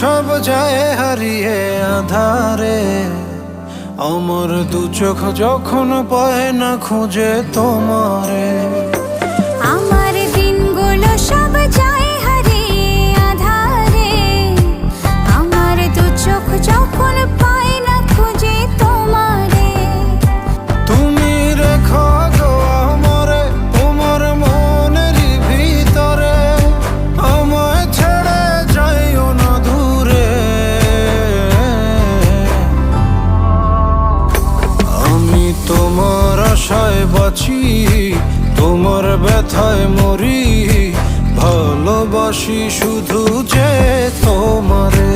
সব যায় হারিয়ে আধারে, আমার দু চোখ যখন পায় না খুঁজে তোমারে। আমার দিনগুলো সব যায় হারিয়ে আঁধারে, আমার দু চোখ যখন পায় না খুঁজে তোমারে। তুমি রেখো গো আমারে তোমার মনের ভিতরে, আমায় ছেড়ে যাইও না দূরে। আমি তোমার আশায় বাঁচি, তোমার ব্যথায় মরি, ভালোবাসি শুধু যে তোমারে।